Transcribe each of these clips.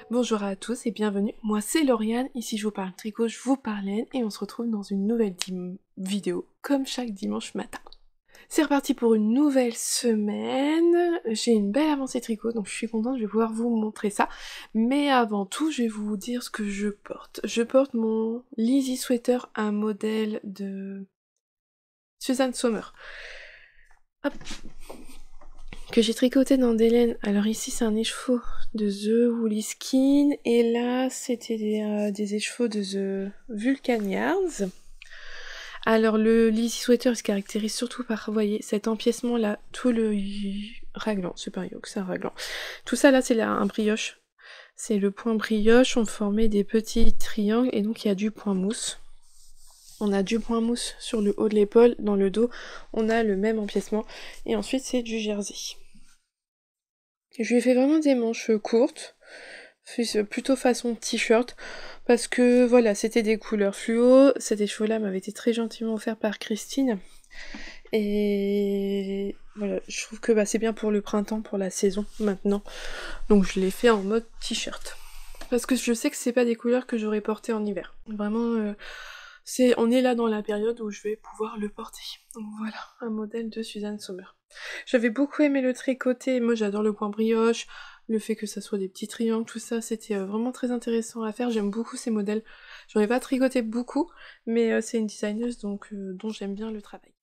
Bonjour à tous et bienvenue, moi c'est Lauriane, ici je vous parle tricot, je vous parle laine et on se retrouve dans une nouvelle vidéo comme chaque dimanche matin. C'est reparti pour une nouvelle semaine, j'ai une belle avancée tricot donc je suis contente, je vais pouvoir vous montrer ça. Mais avant tout je vais vous dire ce que je porte. Je porte mon Lizzy Sweater, un modèle de Suzanne Sommer. Hop, que j'ai tricoté dans des laines. Alors ici c'est un écheveau de The Woolly Skin et là c'était des écheveaux de The Vulcan Yarns. Alors le Lizzy Sweater se caractérise surtout par, vous voyez, cet empiècement là, tout le raglan, c'est pas un yoke, c'est un raglan. Tout ça là c'est un brioche. C'est le point brioche, on formait des petits triangles et donc il y a du point mousse. On a du point mousse sur le haut de l'épaule, dans le dos, on a le même empiècement et ensuite c'est du jersey. Je lui ai fait vraiment des manches courtes, plutôt façon t-shirt, parce que voilà, c'était des couleurs fluo. Cet écheveau-là m'avait été très gentiment offert par Christine. Et voilà, je trouve que c'est bien pour le printemps, pour la saison maintenant. Donc je l'ai fait en mode t-shirt. Parce que je sais que c'est pas des couleurs que j'aurais portées en hiver. Vraiment, on est là dans la période où je vais pouvoir le porter. Donc voilà, un modèle de Suzanne Sommer. J'avais beaucoup aimé le tricoter, moi j'adore le point brioche, le fait que ça soit des petits triangles, tout ça, c'était vraiment très intéressant à faire, j'aime beaucoup ces modèles. J'en ai pas tricoté beaucoup, mais c'est une designeuse donc dont j'aime bien le travail.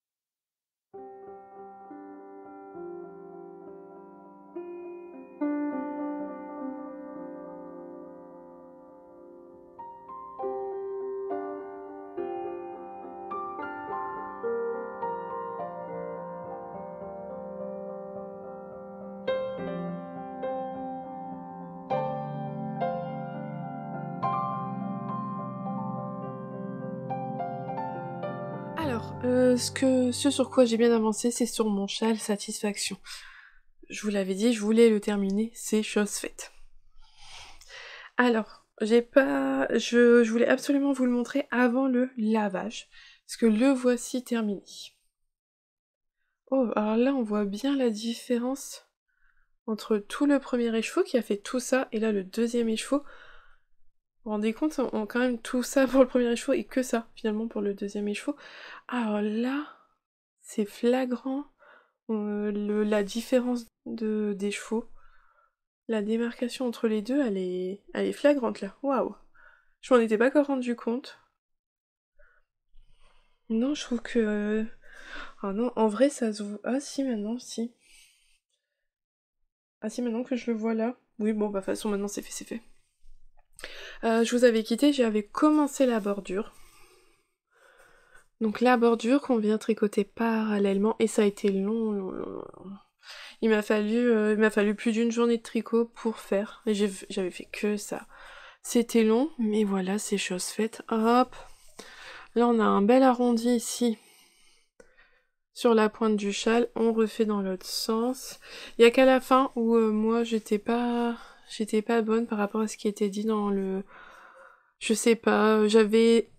Alors, ce sur quoi j'ai bien avancé, c'est sur mon châle Satisfaction. Je vous l'avais dit, je voulais le terminer, c'est chose faite. Alors, je voulais absolument vous le montrer avant le lavage, parce que le voici terminé. Oh, alors là on voit bien la différence entre tout le premier écheveau qui a fait tout ça, et là le deuxième écheveau. Vous vous rendez compte, on quand même tout ça pour le premier écheveau et que ça finalement pour le deuxième écheveau. Alors là, c'est flagrant, la différence des chevaux. La démarcation entre les deux, elle est flagrante là. Waouh! Je m'en étais pas encore rendu compte. Non, je trouve que... Ah non, en vrai ça se voit... Ah si, maintenant, si. Ah si, maintenant que je le vois là. Oui, bon, bah de toute façon, maintenant c'est fait, c'est fait. Je vous avais quitté, j'avais commencé la bordure. Donc la bordure qu'on vient tricoter parallèlement, et ça a été long, long, long, long. Il m'a fallu plus d'une journée de tricot pour faire, et j'avais fait que ça. C'était long, mais voilà, c'est chose faite. Hop. Là, on a un bel arrondi ici. Sur la pointe du châle, on refait dans l'autre sens. Il y a qu'à la fin où moi j'étais pas bonne par rapport à ce qui était dit dans le... Je sais pas, j'avais...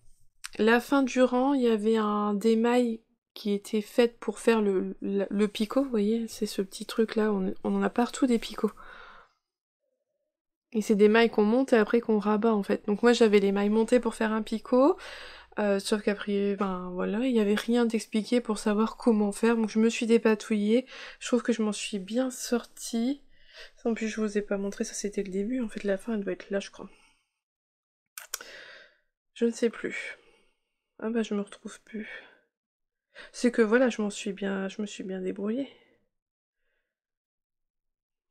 La fin du rang, il y avait des mailles qui étaient faites pour faire le picot, vous voyez, c'est ce petit truc là, on en a partout des picots. Et c'est des mailles qu'on monte et après qu'on rabat en fait. Donc moi j'avais les mailles montées pour faire un picot, sauf qu'après, ben voilà, il n'y avait rien d'expliqué pour savoir comment faire, donc je me suis dépatouillée. Je trouve que je m'en suis bien sortie. En plus, je vous ai pas montré, ça c'était le début, en fait la fin elle doit être là, je crois. Je ne sais plus. Ah bah je me retrouve plus. C'est que voilà, je me suis bien débrouillée.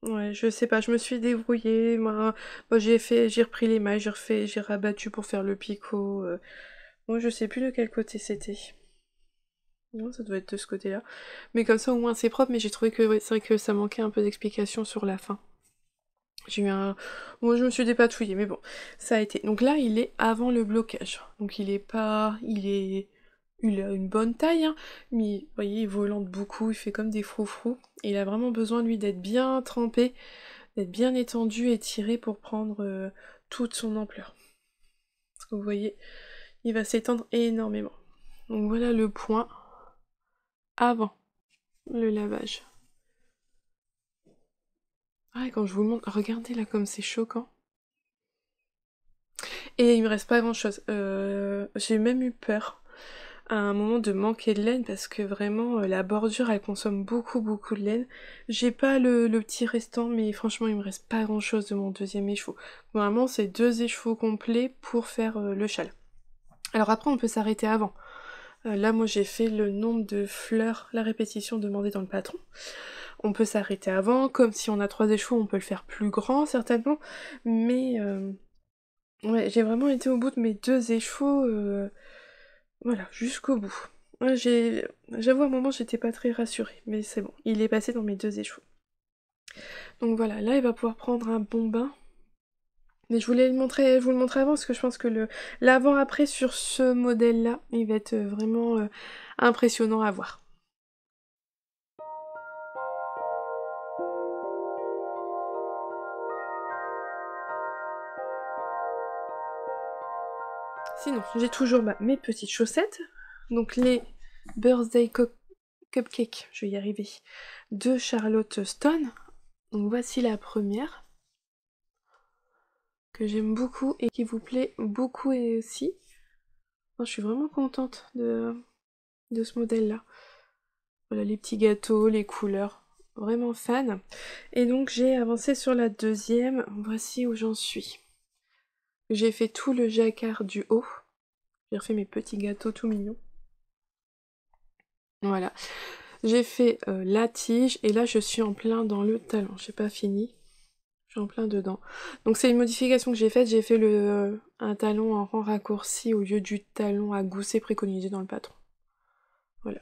Ouais, je sais pas, je me suis débrouillée, moi j'ai repris les mailles, j'ai rabattu pour faire le picot. Moi je sais plus de quel côté c'était. Non, ça doit être de ce côté-là. Mais comme ça, au moins, c'est propre, mais j'ai trouvé que ouais, c'est vrai que ça manquait un peu d'explication sur la fin. J'ai eu un... Moi, je me suis dépatouillée, mais bon, ça a été. Donc là, il est avant le blocage. Donc il est pas... Il a une bonne taille, hein, mais vous voyez, il volante beaucoup, il fait comme des froufrous. Et il a vraiment besoin, lui, d'être bien trempé, d'être bien étendu et tiré pour prendre toute son ampleur. Parce que vous voyez, il va s'étendre énormément. Donc voilà le point avant le lavage. Ah, et quand je vous le montre, regardez là comme c'est choquant. Et il me reste pas grand chose. J'ai même eu peur à un moment de manquer de laine parce que vraiment la bordure elle consomme beaucoup de laine. J'ai pas le petit restant mais franchement il me reste pas grand chose de mon deuxième écheveau. Normalement c'est 2 écheveaux complets pour faire le châle. Alors après on peut s'arrêter avant. Là moi j'ai fait le nombre de fleurs, la répétition demandée dans le patron. On peut s'arrêter avant, comme si on a 3 écheveaux on peut le faire plus grand certainement. Mais ouais j'ai vraiment été au bout de mes 2 écheveaux. Voilà, jusqu'au bout. Ouais, j'avoue, à un moment, j'étais pas très rassurée, mais c'est bon, il est passé dans mes 2 échevaux. Donc voilà, là, il va pouvoir prendre un bon bain. Mais je voulais vous le montrer avant, parce que je pense que l'avant-après sur ce modèle-là, il va être vraiment impressionnant à voir. Sinon, j'ai toujours mes petites chaussettes, donc les Birthday Cupcake, je vais y arriver, de Charlotte Stone. Donc voici la première, que j'aime beaucoup et qui vous plaît beaucoup et aussi. Je suis vraiment contente de ce modèle-là. Voilà, les petits gâteaux, les couleurs, vraiment fan. Et donc j'ai avancé sur la deuxième, voici où j'en suis. J'ai fait tout le jacquard du haut. J'ai refait mes petits gâteaux tout mignons. Voilà. J'ai fait la tige et là je suis en plein dans le talon. J'ai pas fini. Je suis en plein dedans. Donc c'est une modification que j'ai faite. J'ai fait un talon en rang raccourci au lieu du talon à gousset préconisé dans le patron. Voilà.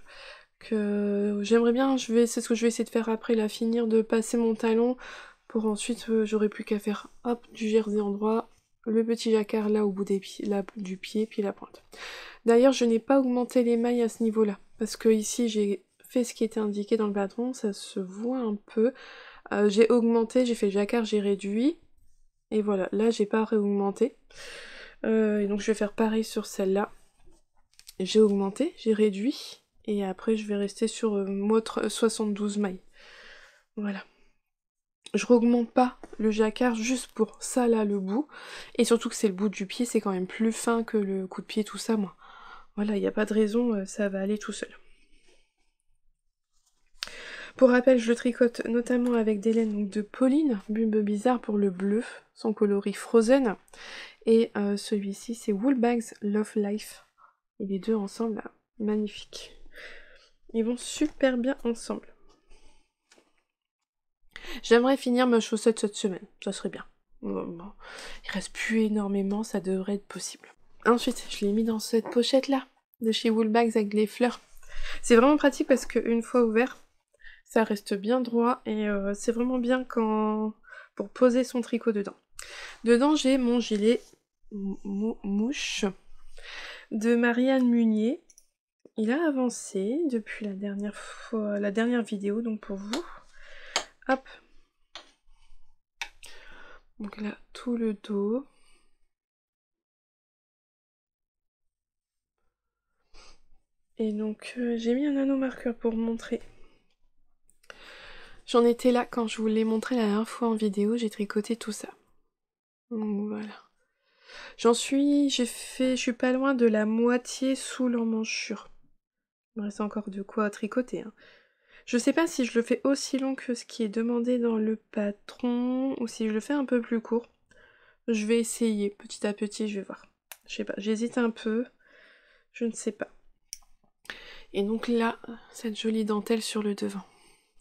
Que j'aimerais bien, c'est ce que je vais essayer de faire après, là, finir de passer mon talon pour ensuite j'aurai plus qu'à faire hop du jersey endroit, le petit jacquard là au bout du pied, puis la pointe. D'ailleurs je n'ai pas augmenté les mailles à ce niveau-là, parce que ici j'ai fait ce qui était indiqué dans le patron, ça se voit un peu. J'ai augmenté, j'ai fait le jacquard, j'ai réduit, et voilà, là j'ai pas réaugmenté. Et donc je vais faire pareil sur celle-là. J'ai augmenté, j'ai réduit, et après je vais rester sur 72 mailles. Voilà. Je augmente pas le jacquard juste pour ça là, le bout. Et surtout que c'est le bout du pied, c'est quand même plus fin que le coup de pied, tout ça, moi. Voilà, il n'y a pas de raison, ça va aller tout seul. Pour rappel, je le tricote notamment avec des laines donc, de Pauline, Bumbe Bizarre pour le bleu, son coloris Frozen. Et celui-ci, c'est Woolbags Love Life. Et les deux ensemble, là, magnifiques. Ils vont super bien ensemble. J'aimerais finir ma chaussette cette semaine, ça serait bien. Bon, il reste plus énormément, ça devrait être possible. Ensuite, je l'ai mis dans cette pochette-là, de chez Woolbags avec les fleurs. C'est vraiment pratique parce qu'une fois ouvert, ça reste bien droit et c'est vraiment bien pour poser son tricot dedans. Dedans, j'ai mon gilet mouche de Marianne Munier. Il a avancé depuis la dernière vidéo, donc pour vous. Hop. Donc là, tout le dos. Et donc, j'ai mis un anneau marqueur pour montrer. J'en étais là quand je vous l'ai montré la dernière fois en vidéo, j'ai tricoté tout ça. Donc voilà. Je suis pas loin de la moitié sous l'emmanchure. Il me reste encore de quoi tricoter. Hein. Je sais pas si je le fais aussi long que ce qui est demandé dans le patron, ou si je le fais un peu plus court. Je vais essayer, petit à petit, je vais voir. Je sais pas, j'hésite un peu. Je ne sais pas. Et donc là, cette jolie dentelle sur le devant.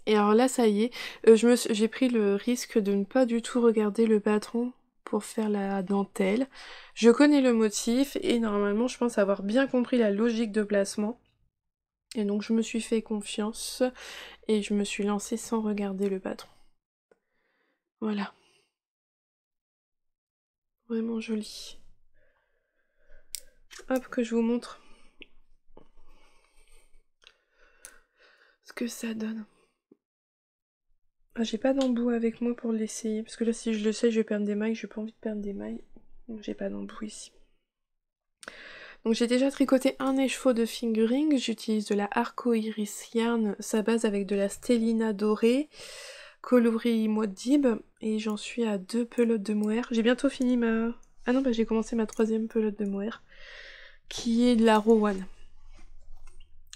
Et alors là, ça y est, j'ai pris le risque de ne pas du tout regarder le patron pour faire la dentelle. Je connais le motif et normalement, je pense avoir bien compris la logique de placement. Et donc, je me suis fait confiance et je me suis lancée sans regarder le patron. Voilà. Vraiment joli. Hop, que je vous montre ce que ça donne. Ah, j'ai pas d'embout avec moi pour l'essayer, parce que là, si je le sais, je vais perdre des mailles, j'ai pas envie de perdre des mailles. Donc j'ai pas d'embout ici. Donc j'ai déjà tricoté un écheveau de fingering, j'utilise de la Arco Iris Yarn, sa base avec de la Stellina dorée, coloris Maudib, et j'en suis à 2 pelotes de mohair. J'ai bientôt fini ma Ah non, bah j'ai commencé ma 3e pelote de mohair, qui est de la Rowan.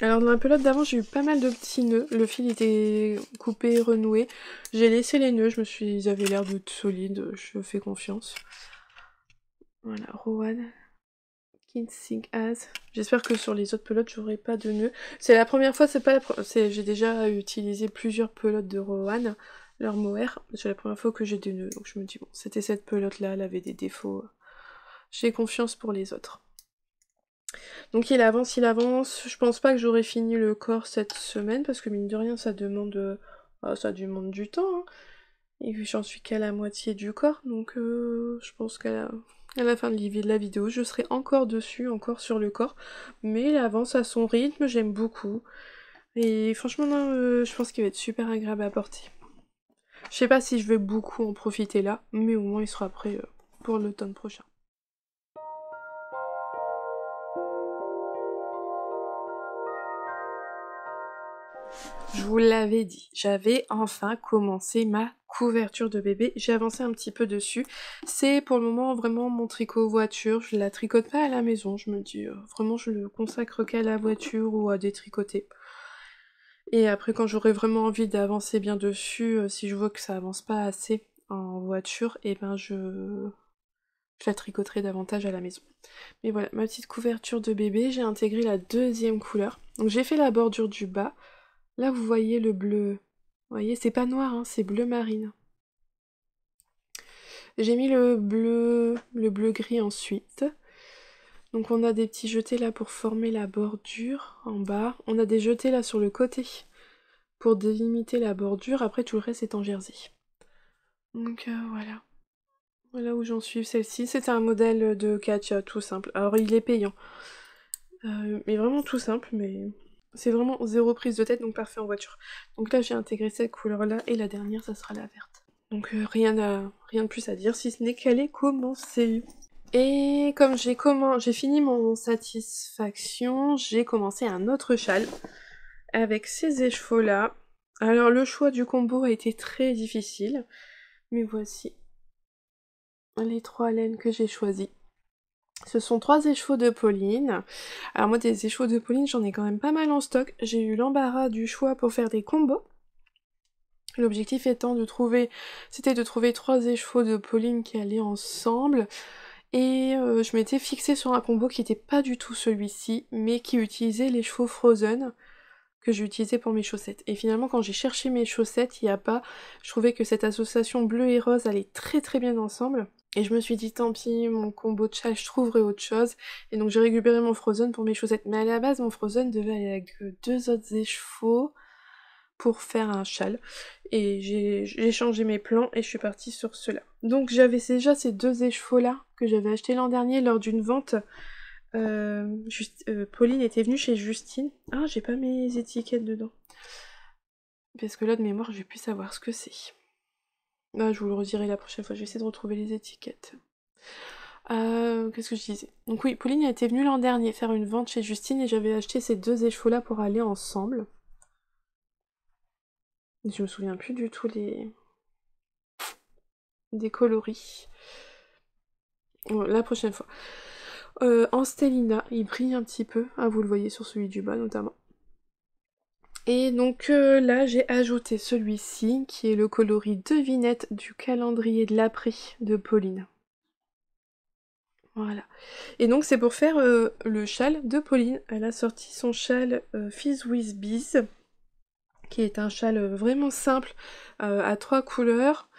Alors dans la pelote d'avant, j'ai eu pas mal de petits nœuds, le fil était coupé, renoué. J'ai laissé les nœuds, ils avaient l'air de solides, je fais confiance. Voilà, Rowan. Kinsing As. J'espère que sur les autres pelotes, j'aurai pas de nœuds. C'est la première fois, j'ai déjà utilisé plusieurs pelotes de Rowan, leur mohair. C'est la première fois que j'ai des nœuds, donc je me dis, bon, c'était cette pelote-là, elle avait des défauts. J'ai confiance pour les autres. Donc il avance. Je pense pas que j'aurai fini le corps cette semaine, parce que mine de rien, ça demande du temps. Hein. Et j'en suis qu'à la moitié du corps, donc je pense qu'à la fin de la vidéo, je serai encore dessus, encore sur le corps. Mais il avance à son rythme, j'aime beaucoup. Et franchement, je pense qu'il va être super agréable à porter. Je sais pas si je vais beaucoup en profiter là, mais au moins il sera prêt pour l'automne prochain. Je vous l'avais dit, j'avais enfin commencé ma couverture de bébé, j'ai avancé un petit peu dessus. C'est pour le moment vraiment mon tricot voiture, je la tricote pas à la maison, je me dis vraiment je le consacre qu'à la voiture ou à détricoter. Et après quand j'aurai vraiment envie d'avancer bien dessus, si je vois que ça avance pas assez en voiture, et ben je la tricoterai davantage à la maison. Mais voilà, ma petite couverture de bébé, j'ai intégré la 2e couleur. Donc j'ai fait la bordure du bas. Là, vous voyez le bleu. Vous voyez, c'est pas noir, hein, c'est bleu marine. J'ai mis le bleu gris ensuite. Donc on a des petits jetés là pour former la bordure en bas. On a des jetés là sur le côté pour délimiter la bordure. Après, tout le reste est en jersey. Donc voilà. Voilà où j'en suis. Celle-ci, c'était un modèle de Katia, tout simple. Alors, il est payant. Mais vraiment tout simple, mais... C'est vraiment 0 prise de tête, donc parfait en voiture. Donc là, j'ai intégré cette couleur-là, et la dernière, ça sera la verte. Donc rien de plus à dire, si ce n'est qu'elle est commencée. Et comme j'ai fini mon satisfaction, j'ai commencé un autre châle, avec ces écheveaux-là. Alors le choix du combo a été très difficile, mais voici les 3 laines que j'ai choisies. Ce sont 3 écheveaux de Pauline. Alors moi des écheveaux de Pauline j'en ai quand même pas mal en stock. J'ai eu l'embarras du choix pour faire des combos. L'objectif étant c'était de trouver 3 écheveaux de Pauline qui allaient ensemble. Et je m'étais fixée sur un combo qui n'était pas du tout celui-ci, mais qui utilisait les chevaux Frozen que j'ai utilisé pour mes chaussettes. Et finalement quand j'ai cherché mes chaussettes, il n'y a pas. Je trouvais que cette association bleu et rose allait très très bien ensemble. Et je me suis dit, tant pis, mon combo de châle, je trouverai autre chose. Et donc j'ai récupéré mon Frozen pour mes chaussettes. Mais à la base, mon Frozen devait aller avec 2 autres écheveaux pour faire un châle. Et j'ai changé mes plans et je suis partie sur cela. Donc j'avais déjà ces 2 écheveaux-là que j'avais achetés l'an dernier lors d'une vente. Pauline était venue chez Justine. Ah, j'ai pas mes étiquettes dedans. Parce que là, de mémoire, je vais plus savoir ce que c'est. Ah, je vous le redirai la prochaine fois, je vais essayer de retrouver les étiquettes. Qu'est-ce que je disais? Donc oui, Pauline était venue l'an dernier faire une vente chez Justine et j'avais acheté ces 2 écheveaux-là pour aller ensemble. Je me souviens plus du tout des coloris. La prochaine fois. En Stellina, il brille un petit peu. Ah, vous le voyez sur celui du bas notamment. Et donc là, j'ai ajouté celui-ci, qui est le coloris devinette du calendrier de l'après de Pauline. Voilà. Et donc c'est pour faire le châle de Pauline. Elle a sorti son châle Fizz with Bees, qui est un châle vraiment simple, à 3 couleurs,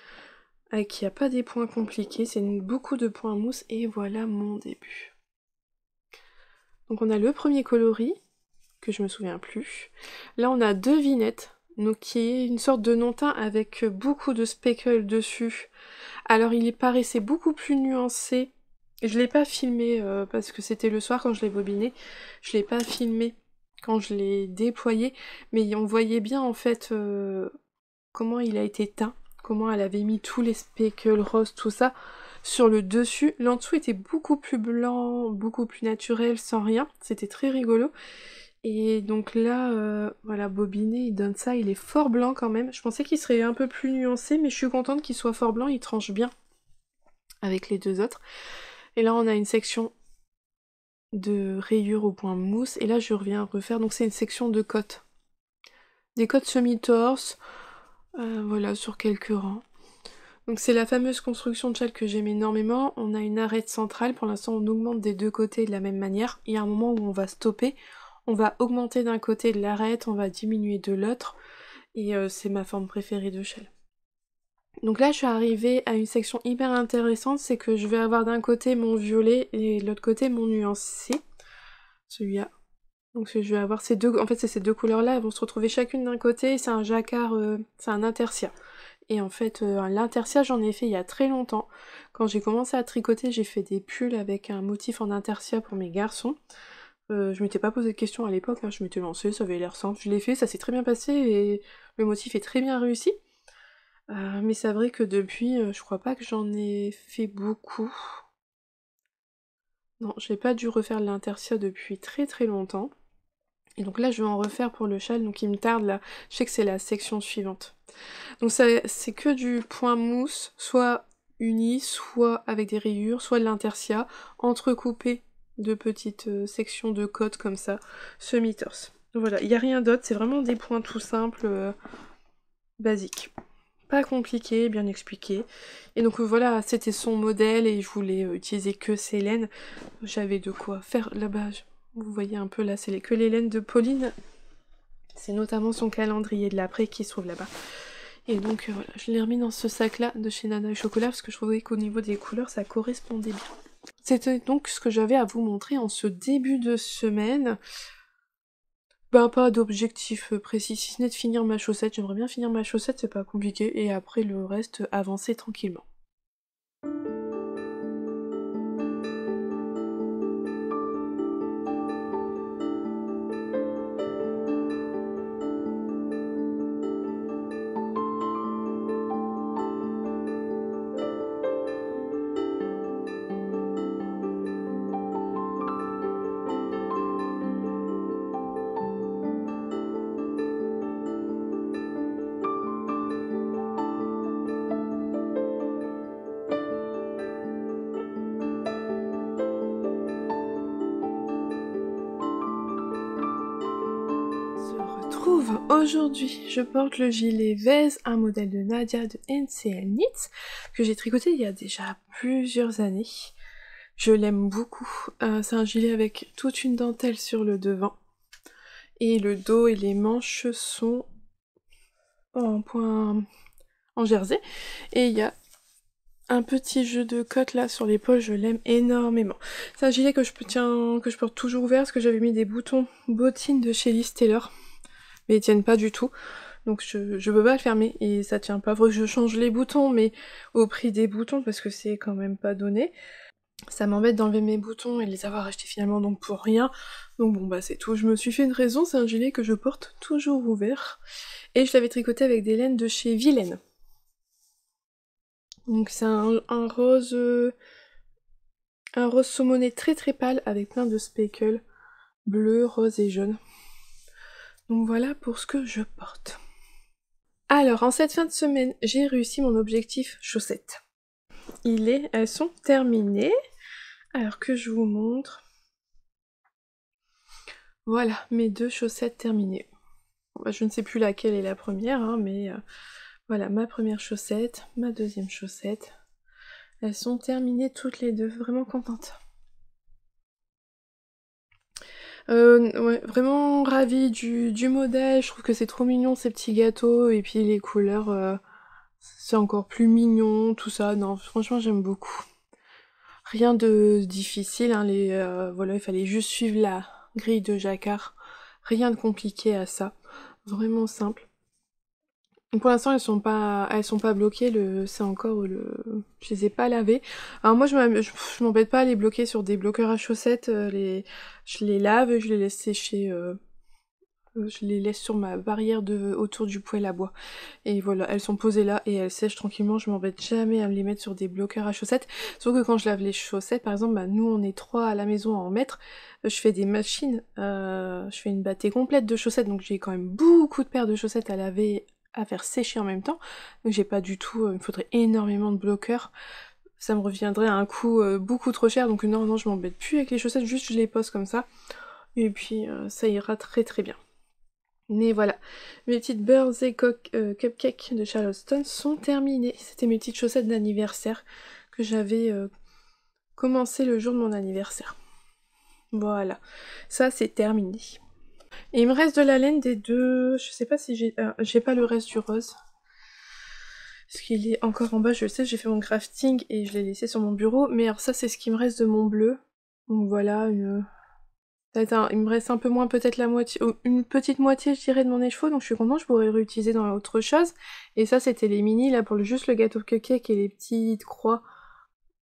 qui n'a pas des points compliqués, c'est beaucoup de points mousse, et voilà mon début. Donc on a le premier coloris, que je me souviens plus. Là on a devinette, donc qui est une sorte de non-teint avec beaucoup de speckles dessus. Alors il paraissait beaucoup plus nuancé. Je l'ai pas filmé parce que c'était le soir quand je l'ai bobiné. Je l'ai pas filmé quand je l'ai déployé, mais on voyait bien en fait comment il a été teint, comment elle avait mis tous les speckles roses, tout ça sur le dessus. L'en dessous était beaucoup plus blanc, beaucoup plus naturel, sans rien. C'était très rigolo. Et donc là, voilà, bobiné, il donne ça, il est fort blanc quand même. Je pensais qu'il serait un peu plus nuancé, mais je suis contente qu'il soit fort blanc, il tranche bien avec les 2 autres. Et là on a une section de rayures au point mousse, et là je reviens refaire, donc c'est une section de cottes. Des cottes semi-torse, voilà, sur quelques rangs. Donc c'est la fameuse construction de châle que j'aime énormément. On a une arête centrale, pour l'instant on augmente des deux côtés de la même manière. Il y a un moment où on va stopper, on va augmenter d'un côté de l'arête, on va diminuer de l'autre, et c'est ma forme préférée de châle. Donc là je suis arrivée à une section hyper intéressante, c'est que je vais avoir d'un côté mon violet et de l'autre côté mon nuancé, celui-là. Donc je vais avoir ces deux, en fait c'est ces deux couleurs là, elles vont se retrouver chacune d'un côté, c'est un jacquard, c'est un intersia. Et en fait l'intersia j'en ai fait il y a très longtemps. Quand j'ai commencé à tricoter j'ai fait des pulls avec un motif en intersia pour mes garçons. Je m'étais pas posé de questions à l'époque, hein, je m'étais lancée, ça avait l'air simple, je l'ai fait, ça s'est très bien passé et le motif est très bien réussi. Mais c'est vrai que depuis, je crois pas que j'en ai fait beaucoup. Non, j'ai pas dû refaire l'intersia depuis très très longtemps. Et donc là je vais en refaire pour le châle, donc il me tarde là, je sais que c'est la section suivante. Donc c'est que du point mousse, soit uni, soit avec des rayures, soit de l'intersia, entrecoupé de petites sections de côtes comme ça, semi-torse. Voilà, il n'y a rien d'autre, c'est vraiment des points tout simples, basiques. Pas compliqué, bien expliqué. Et donc voilà, c'était son modèle et je voulais utiliser que ces laines. J'avais de quoi faire là-bas. Vous voyez un peu là, c'est que les laines de Pauline. C'est notamment son calendrier de l'après qui se trouve là-bas. Et donc voilà, je l'ai remis dans ce sac-là de chez Nana et Chocolat parce que je trouvais qu'au niveau des couleurs, ça correspondait bien. C'était donc ce que j'avais à vous montrer en ce début de semaine. Bah pas d'objectif précis, si ce n'est de finir ma chaussette. J'aimerais bien finir ma chaussette, c'est pas compliqué, et après le reste, avancer tranquillement. Aujourd'hui, je porte le gilet Vez, un modèle de Nadia de NCL Knits, que j'ai tricoté il y a déjà plusieurs années. Je l'aime beaucoup. C'est un gilet avec toute une dentelle sur le devant. Et le dos et les manches sont en point en jersey. Et il y a un petit jeu de cotte là sur l'épaule, je l'aime énormément. C'est un gilet que je porte toujours ouvert parce que j'avais mis des boutons bottines de chez Liz Taylor. Mais ils tiennent pas du tout, donc je peux pas le fermer et ça tient pas. Faudrait que je change les boutons, mais au prix des boutons parce que c'est quand même pas donné. Ça m'embête d'enlever mes boutons et de les avoir achetés finalement donc pour rien. Donc bon bah c'est tout, je me suis fait une raison, c'est un gilet que je porte toujours ouvert. Et je l'avais tricoté avec des laines de chez Vilaine. Donc c'est un rose saumoné très très pâle avec plein de speckles bleu, rose et jaune. Donc voilà pour ce que je porte. Alors, en cette fin de semaine, j'ai réussi mon objectif chaussettes. Elles sont terminées. Alors que je vous montre. Voilà, mes 2 chaussettes terminées. Bon, je ne sais plus laquelle est la première, hein, mais voilà, ma première chaussette, ma deuxième chaussette. Elles sont terminées toutes les deux, vraiment contente. Ouais, vraiment ravie du modèle, je trouve que c'est trop mignon ces petits gâteaux, et puis les couleurs, c'est encore plus mignon, tout ça, non, franchement j'aime beaucoup. Rien de difficile, hein, voilà, il fallait juste suivre la grille de jacquard, rien de compliqué à ça, vraiment simple. Pour l'instant elles sont pas bloquées, c'est encore je les ai pas lavées. Alors moi je m'embête pas à les bloquer sur des bloqueurs à chaussettes, je les lave, je les laisse sécher, je les laisse sur ma barrière autour du poêle à bois. Et voilà, elles sont posées là et elles sèchent tranquillement, je m'embête jamais à me les mettre sur des bloqueurs à chaussettes. Sauf que quand je lave les chaussettes, par exemple, bah, nous on est 3 à la maison à en mettre, je fais des machines, je fais une battée complète de chaussettes, donc j'ai quand même beaucoup de paires de chaussettes à laver, à faire sécher en même temps. Donc j'ai pas du tout, il me faudrait énormément de bloqueurs. ça me reviendrait à un coût beaucoup trop cher, donc non, je m'embête plus avec les chaussettes, juste je les pose comme ça, et puis ça ira très très bien. Mais voilà, mes petites birthday cupcakes de Charleston sont terminées. C'était mes petites chaussettes d'anniversaire que j'avais commencé le jour de mon anniversaire. Voilà, ça c'est terminé. Et il me reste de la laine des deux... Je sais pas si j'ai pas le reste du rose. Parce qu'il est encore en bas, je le sais, j'ai fait mon crafting et je l'ai laissé sur mon bureau. Mais alors ça c'est ce qui me reste de mon bleu. Donc voilà, il me reste un peu moins, peut-être la moitié, une petite moitié je dirais de mon écheveau, donc je suis contente, je pourrais le réutiliser dans autre chose. Et ça c'était les mini, là pour juste le gâteau cupcake et les petites croix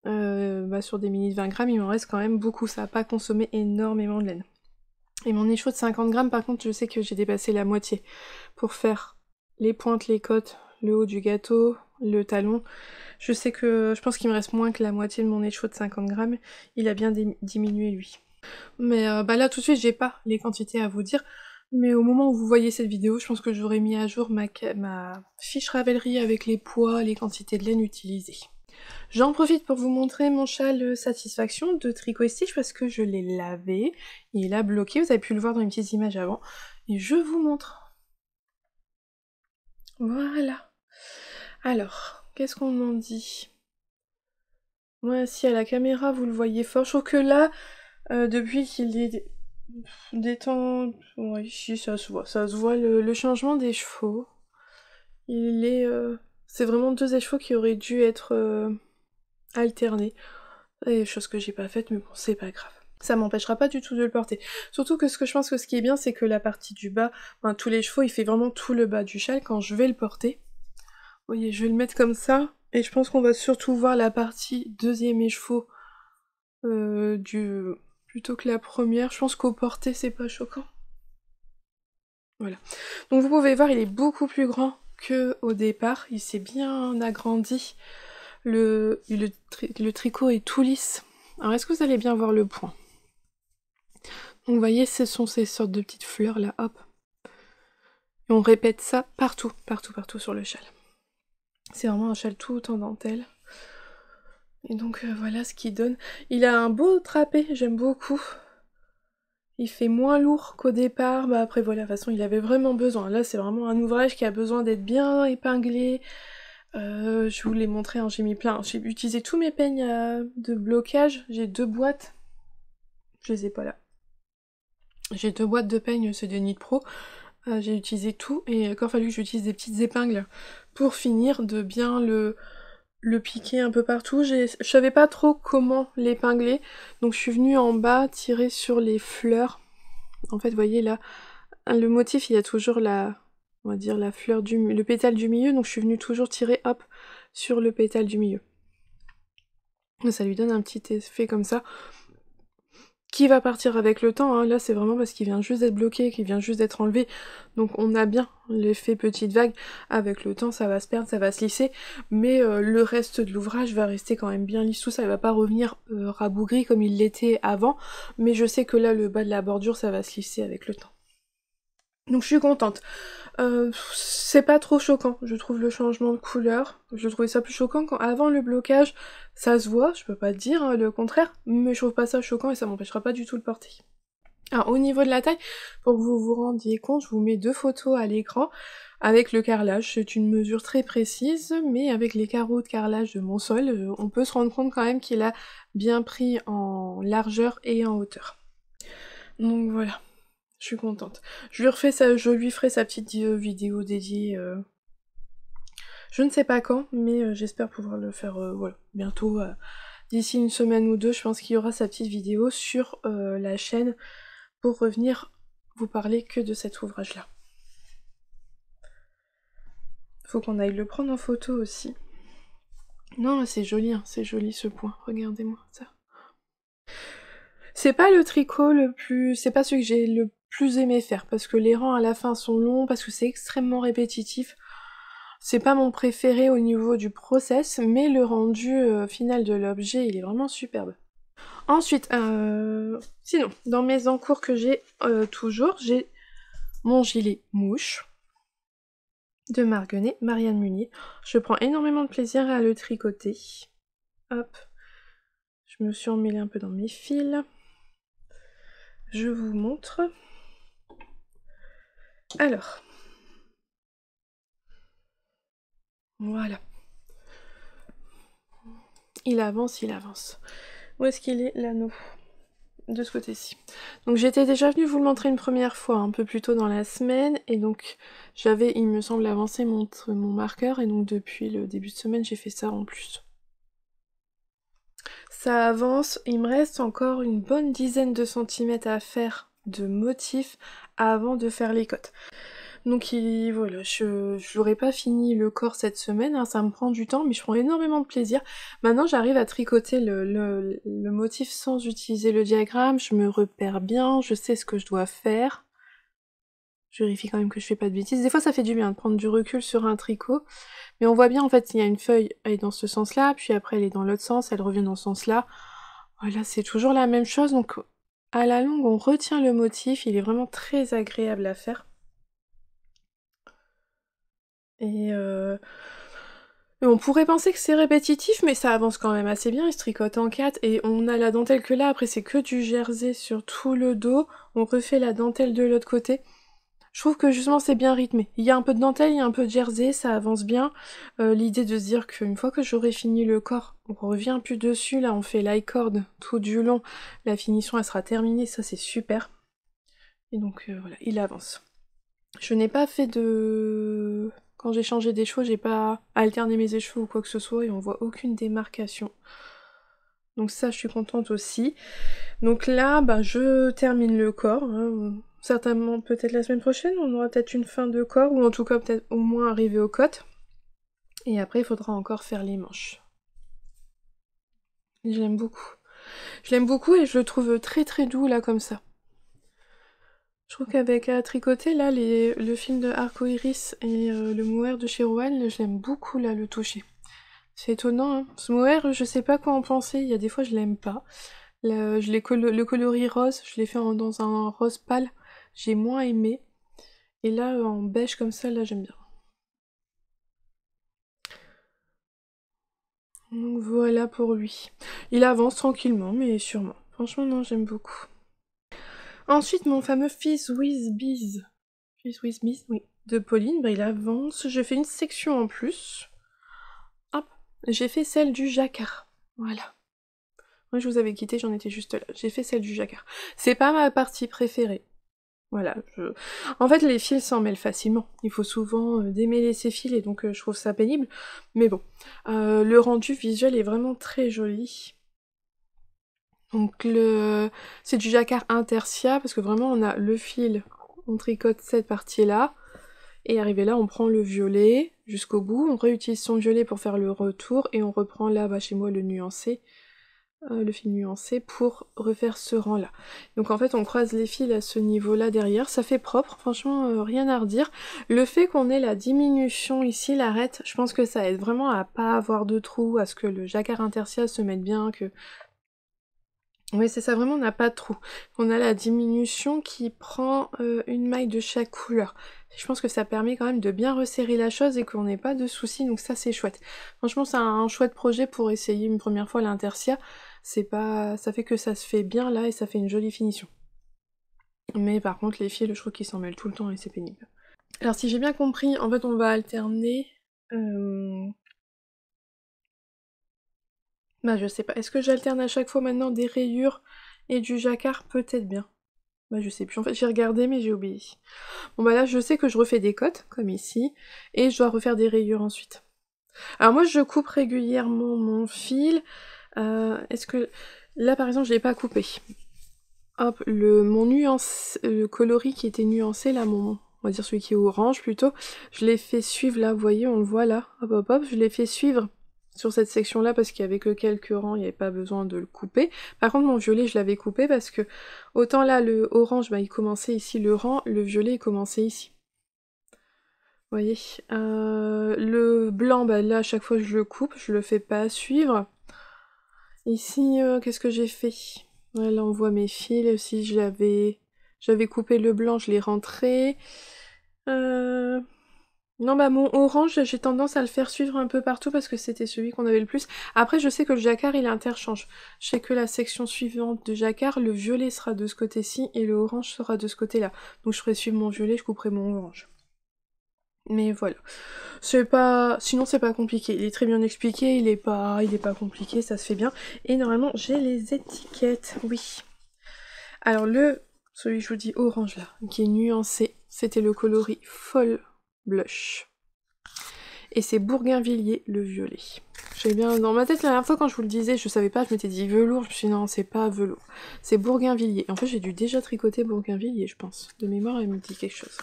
sur des mini de 20 grammes, il m'en reste quand même beaucoup, ça a pas consommé énormément de laine. Et mon écheveau de 50 grammes par contre, je sais que j'ai dépassé la moitié pour faire les pointes, les côtes, le haut du gâteau, le talon. Je sais que, je pense qu'il me reste moins que la moitié de mon écheveau de 50 grammes, il a bien diminué lui. Mais là tout de suite j'ai pas les quantités à vous dire, mais au moment où vous voyez cette vidéo, je pense que j'aurai mis à jour ma fiche Ravelry avec les poids, les quantités de laine utilisées. J'en profite pour vous montrer mon châle Satisfaction de Tricot & Stitch parce que je l'ai lavé, il a bloqué, vous avez pu le voir dans les petites images avant, et je vous montre. Voilà. Alors, qu'est-ce qu'on en dit? Moi, si à la caméra vous le voyez fort, je trouve que là, depuis qu'il est détendu, oui, si ça se voit le changement des chevaux. Il est, c'est vraiment deux écheveaux qui auraient dû être alternés. Et chose que j'ai pas faite, mais bon, c'est pas grave. Ça m'empêchera pas du tout de le porter. Surtout que je pense que ce qui est bien, c'est que la partie du bas, enfin tous les chevaux, il fait vraiment tout le bas du châle quand je vais le porter. Vous voyez, je vais le mettre comme ça, et je pense qu'on va surtout voir la partie deuxième écheveau plutôt que la première. Je pense qu'au porté, c'est pas choquant. Voilà. Donc vous pouvez voir, il est beaucoup plus grand que au départ. Il s'est bien agrandi. Le tricot est tout lisse. Alors est-ce que vous allez bien voir le point? Donc vous voyez, ce sont ces sortes de petites fleurs là, hop. Et on répète ça partout, partout, partout sur le châle. C'est vraiment un châle tout en dentelle. Et donc voilà ce qu'il donne. Il a un beau drapé, j'aime beaucoup. Il fait moins lourd qu'au départ, bah après voilà, de toute façon il avait vraiment besoin. Là c'est vraiment un ouvrage qui a besoin d'être bien épinglé. Je vous l'ai montré, hein, j'ai mis plein. J'ai utilisé tous mes peignes de blocage, j'ai 2 boîtes. Je les ai pas là. J'ai 2 boîtes de peignes, c'est des Knit Pro. J'ai utilisé tout et il a encore fallu que j'utilise des petites épingles pour finir de bien le piquer un peu partout. Je savais pas trop comment l'épingler, donc je suis venue en bas tirer sur les fleurs. En fait, vous voyez là, le motif, il y a toujours on va dire la fleur le pétale du milieu, donc je suis venue toujours tirer, hop, sur le pétale du milieu. Ça lui donne un petit effet comme ça, qui va partir avec le temps, hein. Là c'est vraiment parce qu'il vient juste d'être bloqué, qu'il vient juste d'être enlevé, donc on a bien l'effet petite vague. Avec le temps ça va se perdre, ça va se lisser, mais le reste de l'ouvrage va rester quand même bien lisse, tout ça, il va pas revenir rabougri comme il l'était avant, mais je sais que là le bas de la bordure ça va se lisser avec le temps. Donc je suis contente. C'est pas trop choquant, je trouve le changement de couleur. Je trouvais ça plus choquant quand avant le blocage, ça se voit, je peux pas dire le contraire, mais je trouve pas ça choquant et ça m'empêchera pas du tout de le porter. Alors au niveau de la taille, pour que vous vous rendiez compte, je vous mets 2 photos à l'écran avec le carrelage. C'est une mesure très précise, mais avec les carreaux de carrelage de mon sol, on peut se rendre compte quand même qu'il a bien pris en largeur et en hauteur. Donc voilà. Je suis contente. Je lui ferai sa petite vidéo dédiée. Je ne sais pas quand, mais j'espère pouvoir le faire voilà, bientôt. D'ici une semaine ou deux, je pense qu'il y aura sa petite vidéo sur la chaîne pour revenir vous parler que de cet ouvrage-là. Faut qu'on aille le prendre en photo aussi. Non, c'est joli, hein, c'est joli ce point. Regardez-moi ça. C'est pas le tricot le plus... C'est pas celui que j'ai le plus aimé faire, parce que les rangs à la fin sont longs, parce que c'est extrêmement répétitif. C'est pas mon préféré au niveau du process, mais le rendu final de l'objet, il est vraiment superbe. Ensuite, sinon, dans mes encours que j'ai toujours, j'ai mon gilet mouche de Marguenet, Marianne Munier. Je prends énormément de plaisir à le tricoter. Hop, je me suis emmêlée un peu dans mes fils. Je vous montre. Alors, voilà. Il avance, il avance. Où est-ce qu'il est, l'anneau? De ce côté-ci. Donc j'étais déjà venue vous le montrer une première fois, un peu plus tôt dans la semaine, et donc j'avais, il me semble, avancé mon marqueur, et donc depuis le début de semaine, j'ai fait ça en plus. Ça avance, il me reste encore une bonne dizaine de centimètres à faire de motifs avant de faire les côtes. Donc voilà, je n'aurai pas fini le corps cette semaine, hein, ça me prend du temps, mais je prends énormément de plaisir. Maintenant j'arrive à tricoter le motif sans utiliser le diagramme, je me repère bien, je sais ce que je dois faire. Je vérifie quand même que je fais pas de bêtises. Des fois ça fait du bien de prendre du recul sur un tricot, mais on voit bien en fait il y a une feuille, elle est dans ce sens-là, puis après elle est dans l'autre sens, elle revient dans ce sens-là. Voilà, c'est toujours la même chose, donc à la longue on retient le motif, il est vraiment très agréable à faire. Et on pourrait penser que c'est répétitif, mais ça avance quand même assez bien, il se tricote en 4, et on a la dentelle que là, après c'est que du jersey sur tout le dos, on refait la dentelle de l'autre côté. Je trouve que justement c'est bien rythmé. Il y a un peu de dentelle, il y a un peu de jersey, ça avance bien. L'idée de se dire qu'une fois que j'aurai fini le corps, on revient plus dessus, là on fait l'I-cord tout du long, la finition elle sera terminée, ça c'est super. Et donc voilà, il avance. Je n'ai pas fait de... Quand j'ai changé d'écheveau, j'ai pas alterné mes écheveaux ou quoi que ce soit et on voit aucune démarcation. Donc ça, je suis contente aussi. Donc là, bah, je termine le corps. Hein. Certainement, peut-être la semaine prochaine, on aura peut-être une fin de corps ou en tout cas peut-être au moins arriver aux côtes. Et après, il faudra encore faire les manches. Je l'aime beaucoup. Je l'aime beaucoup et je le trouve très très doux là comme ça. Je trouve qu'avec à tricoter, là, le film de Arcoiris et le mohair de chez Rowan, je l'aime beaucoup, là, le toucher. C'est étonnant, hein. Ce mohair, je sais pas quoi en penser, il y a des fois je l'aime pas. Là, le coloris rose, je l'ai fait dans un rose pâle, j'ai moins aimé. Et là, en beige comme ça, là, j'aime bien. Donc voilà pour lui. Il avance tranquillement, mais sûrement. Franchement, non, j'aime beaucoup. Ensuite, mon fameux Fizz with Bees. Fizz with Bees, oui. De Pauline, bah, il avance. Je fais une section en plus. Hop, j'ai fait celle du jacquard. Voilà. Moi, je vous avais quitté, j'en étais juste là. J'ai fait celle du jacquard. C'est pas ma partie préférée. Voilà, en fait, les fils s'en mêlent facilement. Il faut souvent démêler ces fils et donc je trouve ça pénible. Mais bon, le rendu visuel est vraiment très joli. Donc c'est du jacquard intersia parce que vraiment on a le fil, on tricote cette partie-là. Et arrivé là, on prend le violet jusqu'au bout, on réutilise son violet pour faire le retour et on reprend là, bah, chez moi, le nuancé. Le fil nuancé pour refaire ce rang là. Donc en fait on croise les fils à ce niveau là derrière, ça fait propre, franchement rien à redire. Le fait qu'on ait la diminution ici, l'arête, je pense que ça aide vraiment à pas avoir de trous, à ce que le jacquard intersia se mette bien, que... Oui c'est ça, vraiment on n'a pas de trous. On a la diminution qui prend une maille de chaque couleur. Je pense que ça permet quand même de bien resserrer la chose et qu'on n'ait pas de soucis, donc ça c'est chouette. Franchement c'est un chouette projet pour essayer une première fois l'intersia. C'est pas... ça fait que ça se fait bien là et ça fait une jolie finition. Mais par contre les fils je trouve qu'ils s'en mêlent tout le temps et c'est pénible. Alors si j'ai bien compris, en fait on va alterner... Bah je sais pas, est-ce que j'alterne à chaque fois maintenant des rayures et du jacquard? Peut-être bien. Bah je sais plus, en fait j'ai regardé mais j'ai oublié. Bon bah là je sais que je refais des cotes, comme ici, et je dois refaire des rayures ensuite. Alors moi je coupe régulièrement mon fil, est-ce que... Là par exemple je l'ai pas coupé. Hop, le coloris qui était nuancé là, on va dire celui qui est orange plutôt, je l'ai fait suivre là, vous voyez, on le voit là, hop hop hop, je l'ai fait suivre sur cette section là parce qu'il y avait que quelques rangs, il n'y avait pas besoin de le couper. Par contre mon violet je l'avais coupé parce que autant là le orange bah il commençait ici le rang, le violet il commençait ici. Vous voyez, le blanc bah là à chaque fois je le coupe, je le fais pas suivre. Ici qu'est-ce que j'ai fait? Ouais, là on voit mes fils, si j'avais coupé le blanc, je l'ai rentré. Non, bah mon orange, j'ai tendance à le faire suivre un peu partout parce que c'était celui qu'on avait le plus. Après, je sais que le jacquard, il interchange. Je sais que la section suivante de jacquard, le violet sera de ce côté-ci et le orange sera de ce côté-là. Donc je ferai suivre mon violet, je couperai mon orange. Mais voilà. C'est pas... Sinon, c'est pas compliqué. Il est très bien expliqué, il est pas compliqué, ça se fait bien. Et normalement, j'ai les étiquettes, oui. Alors celui que je vous dis orange là, qui est nuancé, c'était le coloris Fall Blush. Et c'est Bourgainvilliers le violet. J'avais bien dans ma tête la dernière fois quand je vous le disais, je savais pas, je m'étais dit velours, je me suis dit non, c'est pas velours, c'est Bourgainvilliers. En fait, j'ai dû déjà tricoter Bourgainvilliers, je pense. De mémoire, elle me dit quelque chose.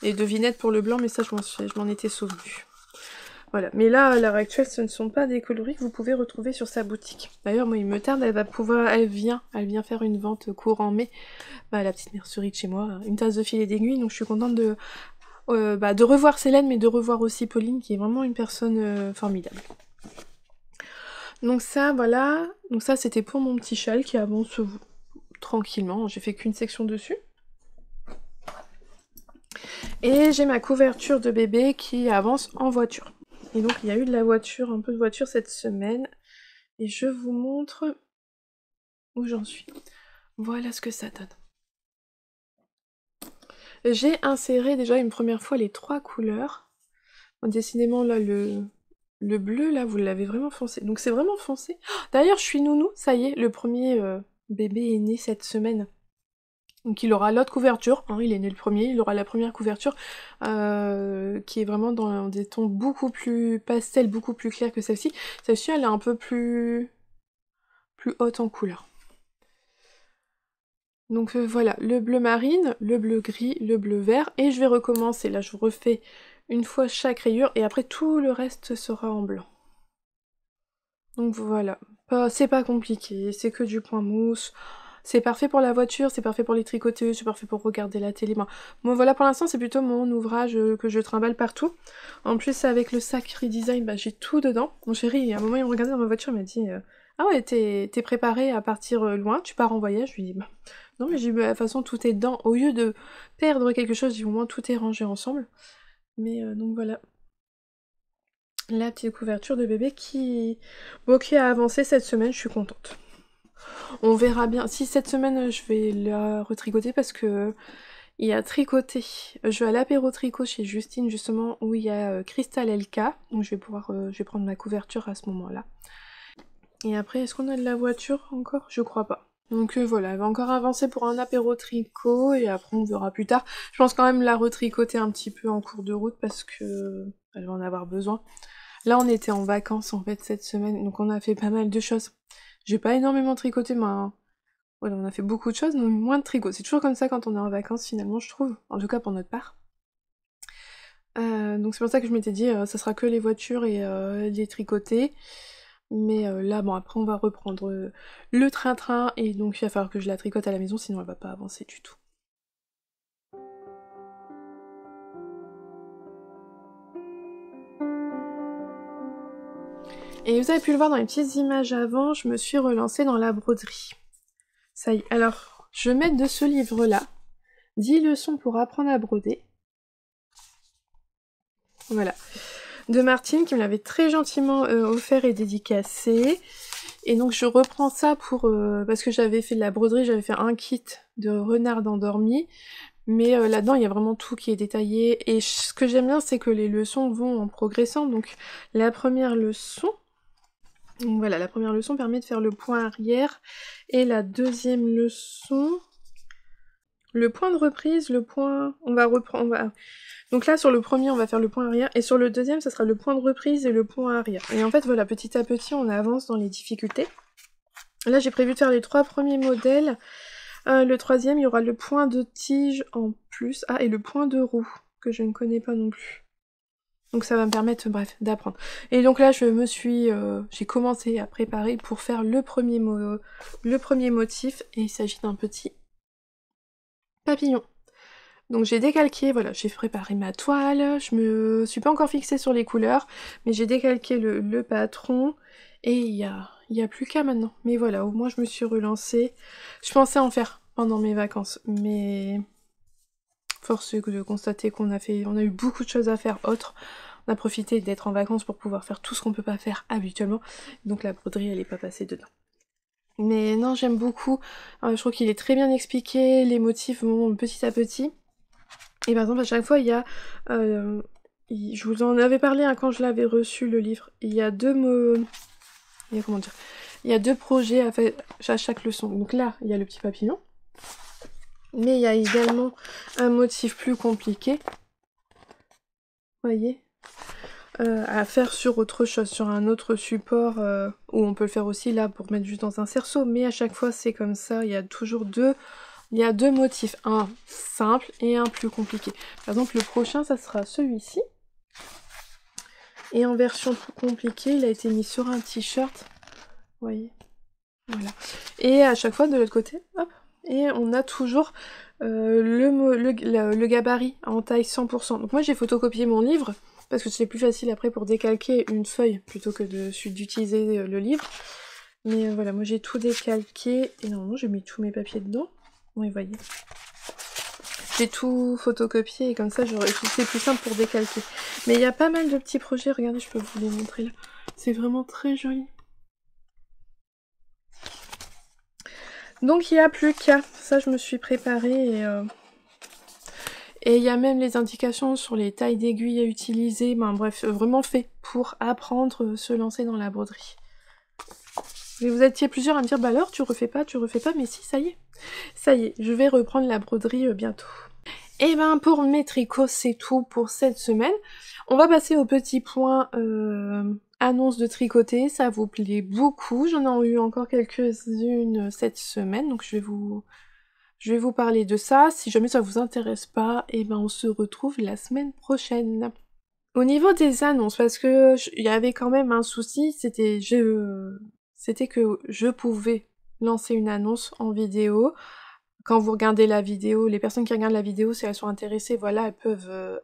Et devinette pour le blanc, mais ça, je m'en étais souvenu. Voilà, mais là, à l'heure actuelle, ce ne sont pas des coloris que vous pouvez retrouver sur sa boutique. D'ailleurs, moi, il me tarde, elle vient faire une vente courant mai, bah, la petite mercerie de chez moi, une tasse de filet d'aiguille, donc je suis contente de revoir Célène, mais de revoir aussi Pauline, qui est vraiment une personne formidable. Donc ça, voilà, donc ça, c'était pour mon petit châle qui avance tranquillement, j'ai fait qu'une section dessus. Et j'ai ma couverture de bébé qui avance en voiture. Et donc il y a eu de la voiture, un peu de voiture cette semaine. Et je vous montre où j'en suis. Voilà ce que ça donne. J'ai inséré déjà une première fois les 3 couleurs. Décidément là le bleu là vous l'avez vraiment foncé. Donc c'est vraiment foncé. D'ailleurs je suis nounou, ça y est, le premier bébé est né cette semaine. Donc il aura l'autre couverture, hein, il est né le premier, il aura la première couverture qui est vraiment dans des tons beaucoup plus pastel, beaucoup plus clairs que celle-ci. Celle-ci elle est un peu plus haute en couleur. Donc voilà, le bleu marine, le bleu gris, le bleu vert, et je vais recommencer, là je vous refais une fois chaque rayure, et après tout le reste sera en blanc. Donc voilà, c'est pas compliqué, c'est que du point mousse. C'est parfait pour la voiture, c'est parfait pour les tricoter, c'est parfait pour regarder la télé. Moi voilà, pour l'instant c'est plutôt mon ouvrage que je trimballe partout. En plus avec le sac Redesign, bah, j'ai tout dedans. Mon chéri, à un moment il me regardait dans ma voiture, il m'a dit ah ouais, t'es préparé à partir loin, tu pars en voyage? Je lui dis bah non mais j'ai dit bah, de toute façon tout est dedans. Au lieu de perdre quelque chose, j'ai au moins tout est rangé ensemble. Mais donc voilà. La petite couverture de bébé qui a avancé cette semaine, je suis contente. On verra bien. Si cette semaine je vais la retricoter parce que il y a tricoté. Je vais à l'apéro tricot chez Justine justement où il y a Crystal LK. Donc je vais prendre ma couverture à ce moment-là. Et après, est-ce qu'on a de la voiture encore? Je crois pas. Donc voilà, elle va encore avancer pour un apéro tricot et après on verra plus tard. Je pense quand même la retricoter un petit peu en cours de route parce que elle va en avoir besoin. Là on était en vacances en fait cette semaine, donc on a fait pas mal de choses. J'ai pas énormément tricoté, mais voilà, on a fait beaucoup de choses, mais moins de tricot. C'est toujours comme ça quand on est en vacances finalement, je trouve. En tout cas pour notre part. Donc c'est pour ça que je m'étais dit, ça sera que les voitures et les tricotés. Mais là, bon, après on va reprendre le train-train, et donc il va falloir que je la tricote à la maison, sinon elle va pas avancer du tout. Et vous avez pu le voir dans les petites images avant, je me suis relancée dans la broderie. Ça y est, alors, je vais mettre de ce livre-là 10 leçons pour apprendre à broder. Voilà. De Martine, qui me l'avait très gentiment offert et dédicacé. Et donc je reprends ça pour parce que j'avais fait de la broderie, j'avais fait un kit de renard endormi, mais là-dedans il y a vraiment tout qui est détaillé, et ce que j'aime bien c'est que les leçons vont en progressant. Donc la première leçon, donc voilà, la première leçon permet de faire le point arrière, et la deuxième leçon, le point de reprise, on va reprendre, donc là sur le premier on va faire le point arrière, et sur le deuxième ça sera le point de reprise et le point arrière. Et en fait voilà, petit à petit on avance dans les difficultés. Là j'ai prévu de faire les 3 premiers modèles. Le troisième il y aura le point de tige en plus. Ah, et le point de roue, que je ne connais pas non plus. Donc ça va me permettre, bref, d'apprendre. Et donc là j'ai commencé à préparer pour faire le premier motif, et il s'agit d'un petit papillon. Donc j'ai décalqué, voilà, j'ai préparé ma toile, je me suis pas encore fixée sur les couleurs, mais j'ai décalqué le patron, et il y a plus qu'à maintenant. Mais voilà, au moins je me suis relancée. Je pensais en faire pendant mes vacances, mais force est de constater qu'on a eu beaucoup de choses à faire autres. On a profité d'être en vacances pour pouvoir faire tout ce qu'on peut pas faire habituellement. Donc la broderie, elle est pas passée dedans. Mais non, j'aime beaucoup. Je trouve qu'il est très bien expliqué, les motifs vont petit à petit. Et par exemple, à chaque fois, il y a... je vous en avais parlé hein, quand je l'avais reçu, le livre. Il y a deux mots... Comment dire ? Il y a 2 projets à chaque leçon. Donc là, il y a le petit papillon. Mais il y a également un motif plus compliqué. Vous voyez ? À faire sur autre chose, sur un autre support, où on peut le faire aussi là pour mettre juste dans un cerceau. Mais à chaque fois, c'est comme ça. Il y a toujours il y a 2 motifs. Un simple et un plus compliqué. Par exemple, le prochain, ça sera celui-ci. Et en version plus compliquée, il a été mis sur un t-shirt. Vous voyez ? Voilà. Et à chaque fois, de l'autre côté, hop, et on a toujours le gabarit en taille 100%. Donc moi, j'ai photocopié mon livre, parce que c'est plus facile après pour décalquer une feuille, plutôt que d'utiliser le livre. Mais voilà, moi j'ai tout décalqué, et normalement j'ai mis tous mes papiers dedans. Oui, vous voyez. J'ai tout photocopié, et comme ça, c'est plus simple pour décalquer. Mais il y a pas mal de petits projets, regardez, je peux vous les montrer là. C'est vraiment très joli. Donc il n'y a plus qu'à, ça je me suis préparée et il y a même les indications sur les tailles d'aiguilles à utiliser, ben bref, vraiment fait pour apprendre, se lancer dans la broderie. Et vous étiez plusieurs à me dire, bah alors tu refais pas, mais si, ça y est, je vais reprendre la broderie bientôt. Et ben pour mes tricots, c'est tout pour cette semaine. On va passer au petit point annonce de tricoter, ça vous plaît beaucoup. J'en ai eu encore quelques-unes cette semaine, donc je vais vous parler de ça. Si jamais ça vous intéresse pas, et ben on se retrouve la semaine prochaine. Au niveau des annonces, parce que il y avait quand même un souci, c'était que je pouvais lancer une annonce en vidéo. Quand vous regardez la vidéo, les personnes qui regardent la vidéo, si elles sont intéressées, voilà,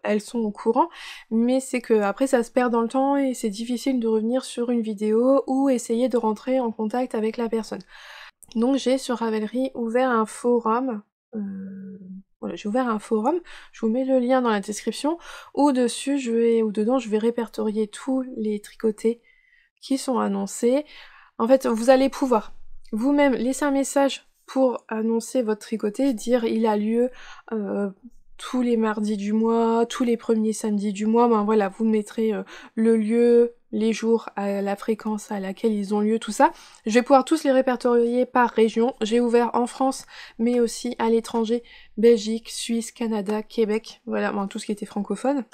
elles sont au courant. Mais c'est que après ça se perd dans le temps et c'est difficile de revenir sur une vidéo ou essayer de rentrer en contact avec la personne. Donc j'ai sur Ravelry ouvert un forum. Voilà, j'ai ouvert un forum. Je vous mets le lien dans la description. Où dedans, je vais répertorier tous les tricotés qui sont annoncés. En fait, vous allez pouvoir vous-même laisser un message pour annoncer votre tricoté, dire il a lieu tous les mardis du mois, tous les premiers samedis du mois, ben voilà, vous mettrez le lieu, les jours, la fréquence à laquelle ils ont lieu, tout ça. Je vais pouvoir tous les répertorier par région. J'ai ouvert en France, mais aussi à l'étranger, Belgique, Suisse, Canada, Québec, voilà, ben, tout ce qui était francophone.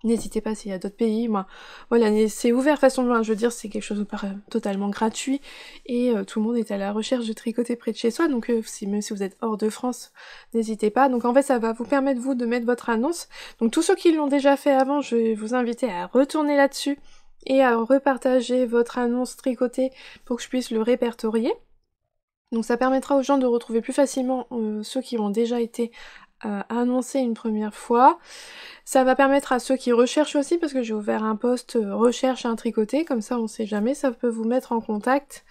N'hésitez pas s'il y a d'autres pays, moi, voilà, c'est ouvert façon, je veux dire, c'est quelque chose de totalement gratuit, et tout le monde est à la recherche de tricoter près de chez soi, donc même si vous êtes hors de France, n'hésitez pas. Donc en fait, ça va vous permettre, vous, de mettre votre annonce. Donc tous ceux qui l'ont déjà fait avant, je vais vous inviter à retourner là-dessus, et à repartager votre annonce tricotée pour que je puisse le répertorier. Donc ça permettra aux gens de retrouver plus facilement ceux qui ont déjà été annoncés une première fois. Ça va permettre à ceux qui recherchent aussi, parce que j'ai ouvert un post recherche un tricoté, comme ça on sait jamais, ça peut vous mettre en contact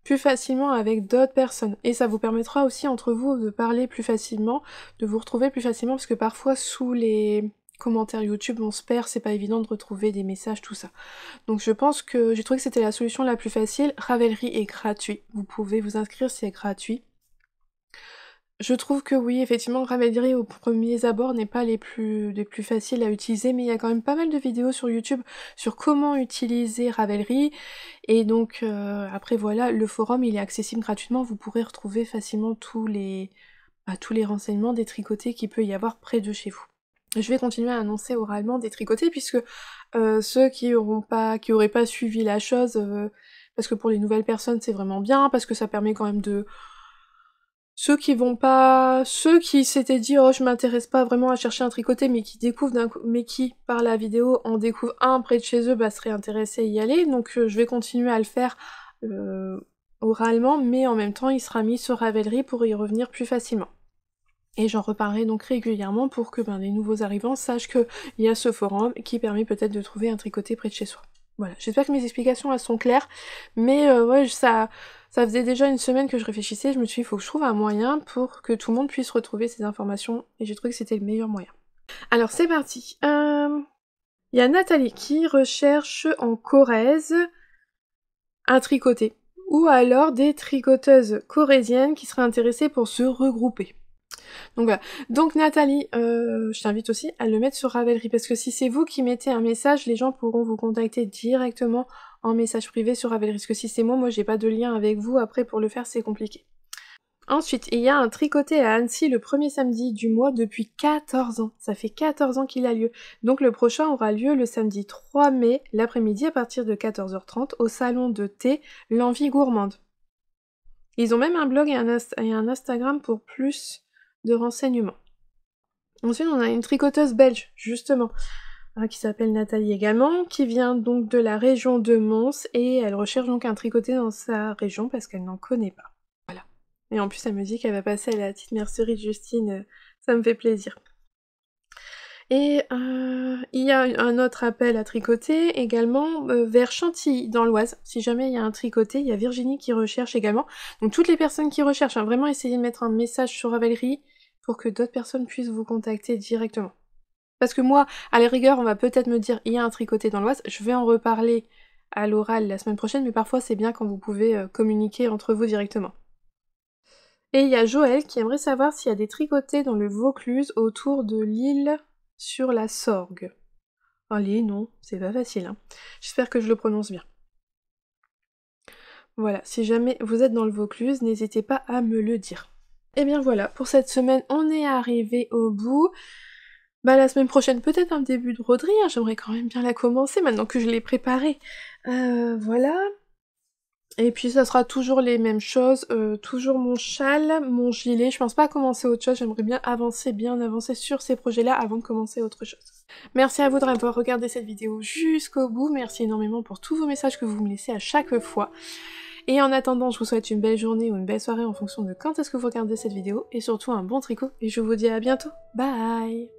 plus facilement avec d'autres personnes. Et ça vous permettra aussi entre vous de parler plus facilement, de vous retrouver plus facilement, parce que parfois sous les commentaires YouTube on se perd, c'est pas évident de retrouver des messages, tout ça. Donc je pense que j'ai trouvé que c'était la solution la plus facile. Ravelry est gratuit, vous pouvez vous inscrire, c'est gratuit. Je trouve que oui, effectivement, Ravelry aux premiers abords n'est pas les plus faciles à utiliser, mais il y a quand même pas mal de vidéos sur YouTube sur comment utiliser Ravelry, et donc après voilà, le forum il est accessible gratuitement, vous pourrez retrouver facilement tous les renseignements des tricotés qu'il peut y avoir près de chez vous. Je vais continuer à annoncer oralement des tricotés, puisque ceux qui auraient pas suivi la chose, parce que pour les nouvelles personnes c'est vraiment bien, parce que ça permet quand même de... Ceux qui s'étaient dit oh je m'intéresse pas vraiment à chercher un tricoté, mais qui découvrent mais qui par la vidéo en découvrent un près de chez eux, bah seraient intéressés à y aller. Donc je vais continuer à le faire oralement, mais en même temps il sera mis sur Ravelry pour y revenir plus facilement. Et j'en reparlerai donc régulièrement pour que les nouveaux arrivants sachent qu'il y a ce forum qui permet peut-être de trouver un tricoté près de chez soi. Voilà, j'espère que mes explications elles sont claires, mais ouais, ça Ça faisait déjà une semaine que je réfléchissais, je me suis dit, il faut que je trouve un moyen pour que tout le monde puisse retrouver ces informations, et j'ai trouvé que c'était le meilleur moyen. Alors c'est parti. Il y a Nathalie qui recherche en Corrèze un tricoté, ou alors des tricoteuses corréziennes qui seraient intéressées pour se regrouper. Donc voilà. Donc Nathalie, je t'invite aussi à le mettre sur Ravelry, parce que si c'est vous qui mettez un message, les gens pourront vous contacter directement en message privé sur Ravelry, parce que si c'est moi j'ai pas de lien avec vous, après pour le faire c'est compliqué. Ensuite, il y a un tricoté à Annecy le premier samedi du mois depuis 14 ans. Ça fait 14 ans qu'il a lieu. Donc le prochain aura lieu le samedi 3 mai, l'après-midi à partir de 14h30 au salon de thé L'Envie Gourmande. Ils ont même un blog et un Instagram pour plus de renseignements. Ensuite, on a une tricoteuse belge, justement, qui s'appelle Nathalie également, qui vient donc de la région de Mons, et elle recherche donc un tricoté dans sa région parce qu'elle n'en connaît pas. Voilà. Et en plus, elle me dit qu'elle va passer à la petite mercerie de Justine, ça me fait plaisir. Et il y a un autre appel à tricoter également vers Chantilly dans l'Oise. Si jamais il y a un tricoté, il y a Virginie qui recherche également. Donc toutes les personnes qui recherchent, vraiment essayez de mettre un message sur Ravelry pour que d'autres personnes puissent vous contacter directement. Parce que moi, à la rigueur, on va peut-être me dire il y a un tricoté dans l'Oise, je vais en reparler à l'oral la semaine prochaine, mais parfois c'est bien quand vous pouvez communiquer entre vous directement. Et il y a Joël qui aimerait savoir s'il y a des tricotés dans le Vaucluse autour de l'île sur la Sorgue. Allez, non, c'est pas facile, hein. J'espère que je le prononce bien. Voilà, si jamais vous êtes dans le Vaucluse, n'hésitez pas à me le dire. Et bien voilà, pour cette semaine, on est arrivé au bout. La semaine prochaine, peut-être un début de broderie, hein, j'aimerais quand même bien la commencer, maintenant que je l'ai préparée. Voilà. Et puis ça sera toujours les mêmes choses, toujours mon châle, mon gilet, je pense pas commencer autre chose, j'aimerais bien avancer sur ces projets-là avant de commencer autre chose. Merci à vous d'avoir regardé cette vidéo jusqu'au bout, merci énormément pour tous vos messages que vous me laissez à chaque fois. Et en attendant, je vous souhaite une belle journée ou une belle soirée en fonction de quand est-ce que vous regardez cette vidéo, et surtout un bon tricot, et je vous dis à bientôt, bye!